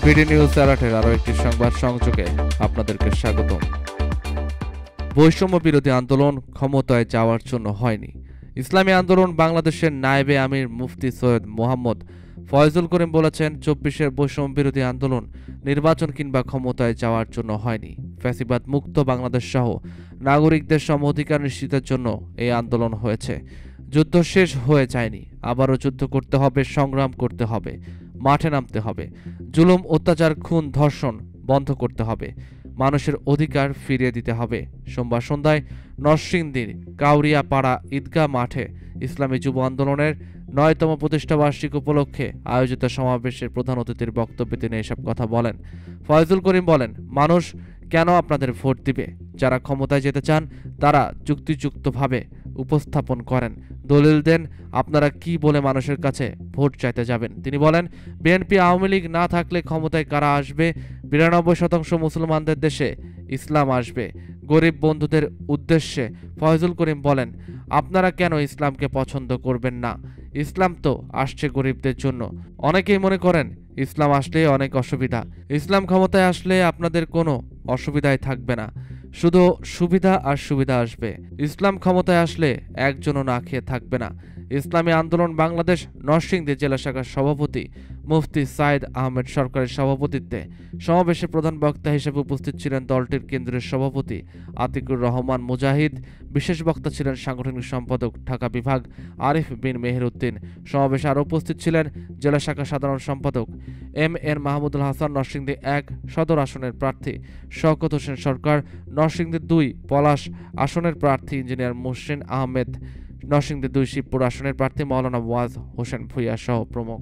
BD news অ্যালার্টের আরও একটি সংবাদ সংযোগে আপনাদেরকে স্বাগতম। বৈষম্য বিরোধী আন্দোলন ক্ষমতায় যাওয়ার জন্য হয়নি। ইসলামী আন্দোলন বাংলাদেশের নায়েবে আমির মুফতি সৈয়দ মোহাম্মদ ফয়জুল করিম বলেছেন, ২৪-এর বৈষম্য বিরোধী আন্দোলন নির্বাচন কিংবা ক্ষমতায় যাওয়ার জন্য হয়নি। ফ্যাসিবাদ মুক্ত বাংলাদেশ সহ নাগরিকদের সম অধিকার নিশ্চিতের জন্য এই আন্দোলন হয়েছে। যুদ্ধ শেষ হয়ে যায়নি, আবারও যুদ্ধ করতে হবে, সংগ্রাম করতে হবে, মাঠে নামতে হবে, জুলুম, অত্যাচার, খুন, ধর্ষণ বন্ধ করতে হবে, মানুষের অধিকার ফিরিয়ে দিতে হবে। সোমবার সন্ধ্যায় নরসিংদীর কাউরিয়াপাড়া ঈদগাহ মাঠে ইসলামী যুব আন্দোলনের ৯তম প্রতিষ্ঠাবার্ষিকী উপলক্ষে আয়োজিত সমাবেশের প্রধান অতিথির বক্তব্যে তিনি এসব কথা বলেন। ফয়জুল করিম বলেন, মানুষ কেন আপনাদের ভোট দিবে? যারা ক্ষমতায় যেতে চান তারা যুক্তিযুক্তভাবে উপস্থাপন করেন, দলিল দেন, আপনারা কি বলে মানুষের কাছে ভোট চাইতে যাবেন? তিনি বলেন, বিএনপি আওয়ামী লীগ না থাকলে ক্ষমতায় কারা আসবে? ৯২% মুসলমানদের দেশে ইসলাম আসবে। গরিব বন্ধুদের উদ্দেশ্যে ফয়জুল করিম বলেন, আপনারা কেন ইসলামকে পছন্দ করবেন না? ইসলাম তো আসছে গরিবদের জন্য। অনেকেই মনে করেন ইসলাম আসলে অনেক অসুবিধা। ইসলাম ক্ষমতায় আসলে আপনাদের কোনো অসুবিধাই থাকবে না, শুধু সুবিধা আর সুবিধা আসবে। ইসলাম ক্ষমতায় আসলে একজনও না খেয়ে থাকবে না। ইসলামী আন্দোলন বাংলাদেশ নরসিংদী জেলা শাখার সভাপতি মুফতি সাইদ আহমেদ সরকারের সভাপতিত্বে সমাবেশে প্রধান বক্তা হিসেবে উপস্থিত ছিলেন দলটির কেন্দ্রীয় সভাপতি আতিকুর রহমান মুজাহিদ। বিশেষ বক্তা ছিলেন সাংগঠনিক সম্পাদক ঢাকা বিভাগ আরিফ বিন মেহেরউদ্দিন। সমাবেশে আরও উপস্থিত ছিলেন জেলা শাখা সাধারণ সম্পাদক এম মাহমুদুল হাসান, নরসিংদী ১ সদর আসনের প্রার্থী শওকত হোসেন সরকার, নরসিংদী ২ পলাশ আসনের প্রার্থী ইঞ্জিনিয়ার মুহসিন আহমেদ, নরসিংদী ২ শিবপুর আসনের প্রার্থী মাওলানা ওয়াজ হোসেন ভূঁইয়া সহ প্রমুখ।